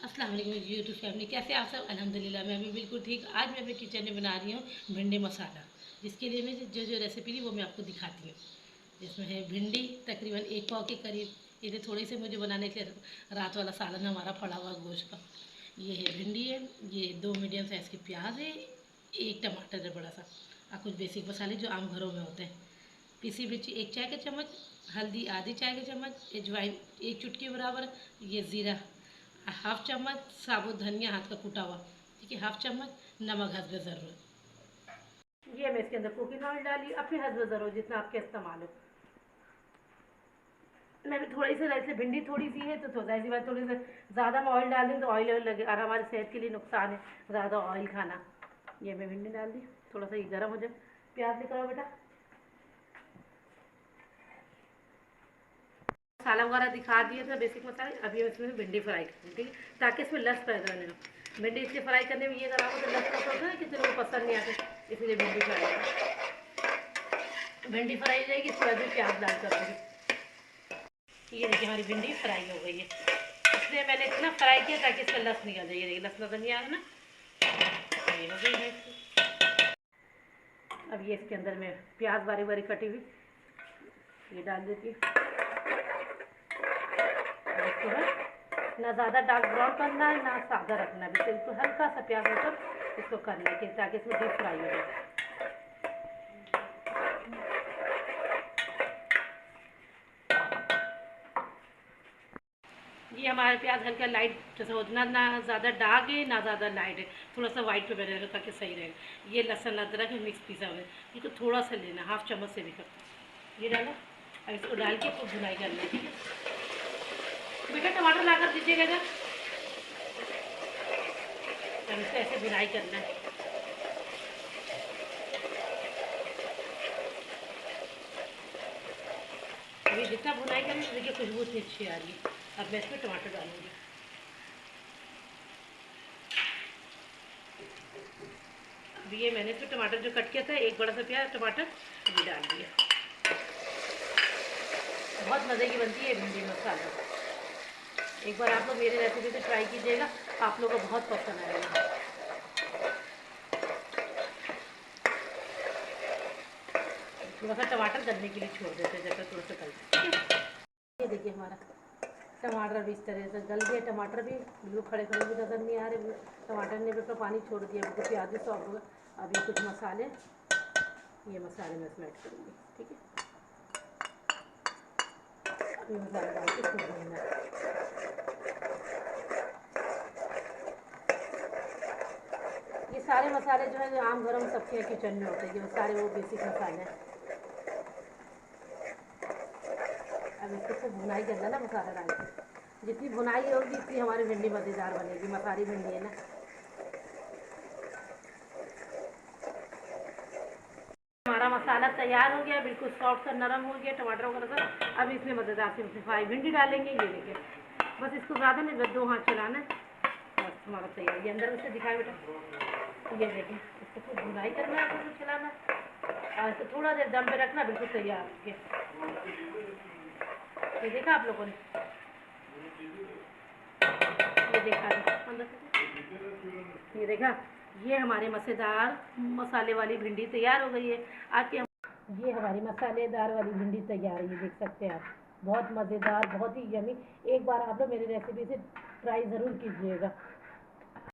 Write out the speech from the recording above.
अस्सलाम वालेकुम YouTube family, कैसे आप सब? अल्हम्दुलिल्लाह मैं भी बिल्कुल ठीक। आज मैं अपने किचन में बना रही हूँ भिंडी मसाला, जिसके लिए मैं जो रेसिपी ली वो मैं आपको दिखाती हूँ। जिसमें है भिंडी तकरीबन 1 पाव के करीब। ये थोड़े से मुझे बनाने के लिए रात वाला सालन हमारा पड़ा हुआ गोश्त का। ये है भिंडी है, ये 2 मीडियम साइज़ के प्याज है, 1 टमाटर है बड़ा सा, और कुछ बेसिक मसाले जो आम घरों में होते हैं। पिसी मिर्ची 1 चाय का चम्मच, हल्दी आधी चाय का चम्मच, अजवाइन 1 चुटकी बराबर, ये ज़ीरा हाफ चम्मच, साबुत धनिया हाथ का कूटा हुआ, ठीक है, हाफ चम्मच नमक हस्ब ज़रूरत। ये मैं इसके अंदर कुकिंग ऑयल डाली अपने हस्ब ज़रूरत जितना आपके इस्तेमाल हो। मैं भी थोड़ी सी ऐसे भिंडी थोड़ी सी है तो ऐसी बात थोड़ी सी ज़्यादा मैं ऑयल डाल दूँ तो ऑयल लगे और हमारी सेहत के लिए नुकसान है ज़्यादा ऑयल खाना। ये मैं भिंडी डाल दी, थोड़ा सा ये गर्म हो जाए। प्याज निकालो बेटा। मसाला वगैरह दिखा दिए थे बेसिक मसाले। अभी हम इसमें भिंडी फ्राई करेंगे, ठीक है, ताकि इसमें लस पैदा नहीं हो। भिंडी इसलिए फ्राई करने में ये करा तो लस का होता है, किसी को पसंद नहीं आते, इसलिए भिंडी फ्राई भिंडी फ्राई हो जाएगी, इसके बाद में प्याज डाल कर देंगे। ये देखिए हमारी भिंडी फ्राई हो गई है, इसलिए मैंने इतना फ्राई किया ताकि इसका लस निकल जाए। ये देखिए लस नजर नहीं आ रहा ना, ये हो गई है। अब ये इसके अंदर मैं प्याज बारी बारी कटी हुई ये डाल देती हूँ। ना ज़्यादा डार्क ब्राउन करना है ना सादा रखना है, बिल्कुल हल्का सा प्याज होकर इसको करना है ताकि इसमें डीप फ्राई हो जाए। ये हमारे प्याज हल्का लाइट जैसे हो, ना ज़्यादा डार्क है ना ज़्यादा लाइट है, थोड़ा सा वाइट पे बने ताकि सही रहेगा। ये लहसुन अदरक है मिक्स पिसा हुआ है, इसको थोड़ा सा लेना, हाफ चम्मच से भी कम ये डाला। अब इसको डाल के खूब भुनाई करना है, ठीक है। बेटा टमाटर ला कर दीजिएगा इधर। अब इसको ऐसे भुनाई करना है। अभी जितना भुनाई करेंगे देखिए खुशबू इतनी अच्छी आ रही है। अब मैं इसमें टमाटर डालूंगी। अभी ये मैंने इसमें टमाटर जो कट किया था, एक बड़ा सा प्याज टमाटर अभी डाल दिया। बहुत मज़े की बनती है भिंडी मसाला। एक बार आप लोग मेरी रेसिपी से ट्राई कीजिएगा, आप लोगों को बहुत पसंद आएगा। थोड़ा सा टमाटर गलने के लिए छोड़ देते हैं जब तक थोड़ा सा गलता है। ये देखिए हमारा टमाटर भी इस तरह से गल गया। टमाटर भी बिल्कुल खड़े खड़े भी नज़र नहीं आ रहे, टमाटर ने बिल्कुल पानी छोड़ दिया, बिल्कुल प्याज भी सॉफ्ट होगा। अब ये कुछ मसाले, ये मसाले मैं इसमें ऐड करूँगी, ठीक है। अभी मसाला डाल के खूब भूनना है। ये सारे मसाले जो है जो आम घरों में सबके किचन में होते हैं, ये सारे वो बेसिक मसाले हैं। अब इसको खूब भुनाई करना ना मसाला डाल के, जितनी भुनाई होगी इतनी हमारी भिंडी मज़ेदार बनेगी। मसाली भिंडी है ना। हमारा मसाला तैयार हो गया, बिल्कुल सॉफ्ट सा नरम हो गया टमाटर वगैरह सब। अब इसमें मज़ेदार सी फ्राई भिंडी डालेंगे। ये देखिए बस इसको ज़्यादा नहीं, बस 2 हाथ चलाना है, बस हमारा तैयार। ये अंदर से दिखाए बेटा, ये देखिए इसको खूब भुनाई करना है, खूब चलाना और इसको थोड़ा देर दम पे रखना, बिल्कुल तैयार हो गया। ये देखा आप लोगों ने, ये देखा अंदर से, ये देखा, ये हमारे मज़ेदार मसाले वाली भिंडी तैयार हो गई है। आपके ये हमारी मसालेदार वाली भिंडी तैयार है, ये देख सकते हैं आप, बहुत मज़ेदार, बहुत ही यमी। एक बार आप लोग मेरी रेसिपी से ट्राई ज़रूर कीजिएगा।